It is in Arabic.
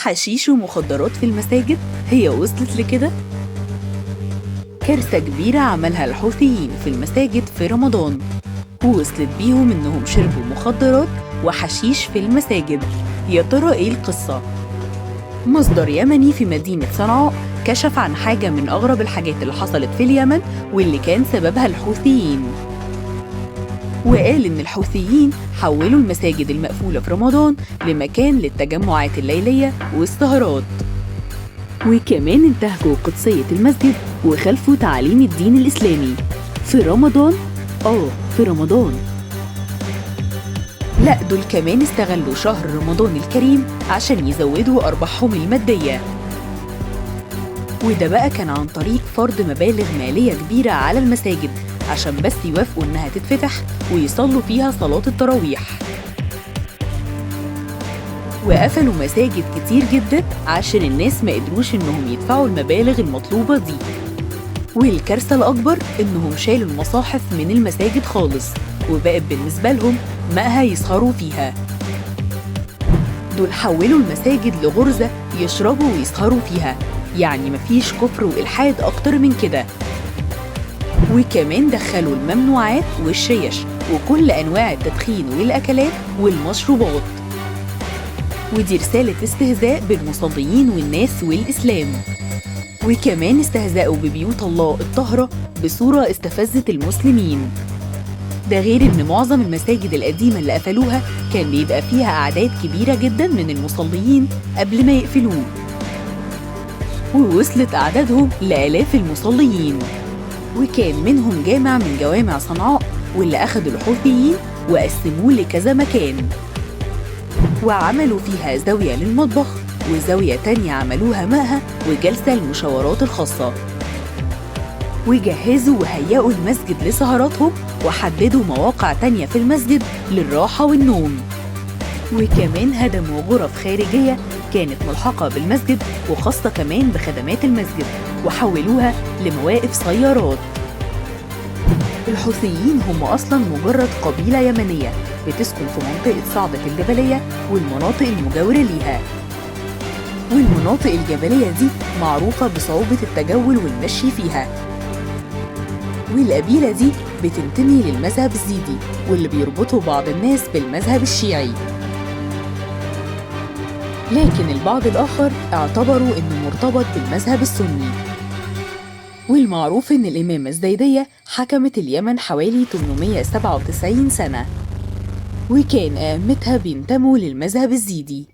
حشيش ومخدرات في المساجد هي وصلت لكده؟ كارثة كبيرة عملها الحوثيين في المساجد في رمضان، ووصلت بيهم إنهم شربوا مخدرات وحشيش في المساجد. يا ترى إيه القصة؟ مصدر يمني في مدينة صنعاء كشف عن حاجة من أغرب الحاجات اللي حصلت في اليمن واللي كان سببها الحوثيين، وقال إن الحوثيين حولوا المساجد المقفولة في رمضان لمكان للتجمعات الليلية والسهرات، وكمان انتهكوا قدسية المسجد وخالفوا تعاليم الدين الإسلامي في رمضان. في رمضان. لا، دول كمان استغلوا شهر رمضان الكريم عشان يزودوا أرباحهم المادية، وده بقى كان عن طريق فرض مبالغ مالية كبيرة على المساجد عشان بس يوافقوا إنها تتفتح ويصلوا فيها صلاة التراويح. وقفلوا مساجد كتير جدا عشان الناس ما قدروش إنهم يدفعوا المبالغ المطلوبة دي. والكارثة الأكبر إنهم شالوا المصاحف من المساجد خالص، وبقت بالنسبة لهم مقهى يسهروا فيها. دول حولوا المساجد لغرزة يشربوا ويسهروا فيها، يعني مفيش كفر وإلحاد أكتر من كده. وكمان دخلوا الممنوعات والشيش وكل أنواع التدخين والأكلات والمشروبات، ودي رسالة استهزاء بالمصلين والناس والإسلام. وكمان استهزأوا ببيوت الله الطاهرة بصورة استفزت المسلمين. ده غير إن معظم المساجد القديمة اللي قفلوها كان بيبقى فيها أعداد كبيرة جدا من المصلين قبل ما يقفلوه، ووصلت أعدادهم لآلاف المصلين. وكان منهم جامع من جوامع صنعاء واللي أخدوا الحوثيين وقسموه لكذا مكان، وعملوا فيها زاوية للمطبخ وزاوية تانية عملوها مقهى وجلسة للمشاورات الخاصة، وجهزوا وهيئوا المسجد لسهراتهم وحددوا مواقع تانية في المسجد للراحة والنوم. وكمان هدموا غرف خارجية كانت ملحقة بالمسجد وخاصة كمان بخدمات المسجد وحولوها لمواقف سيارات. الحوثيين هم أصلاً مجرد قبيلة يمنية بتسكن في منطقة صعدة الجبلية والمناطق المجاورة ليها، والمناطق الجبلية دي معروفة بصعوبة التجول والمشي فيها. والقبيلة دي بتنتمي للمذهب الزيدي واللي بيربطوا بعض الناس بالمذهب الشيعي، لكن البعض الآخر اعتبروا إنه مرتبط بالمذهب السني. والمعروف إن الإمامة الزيدية حكمت اليمن حوالي 897 سنة، وكان أئمتها بينتموا للمذهب الزيدي.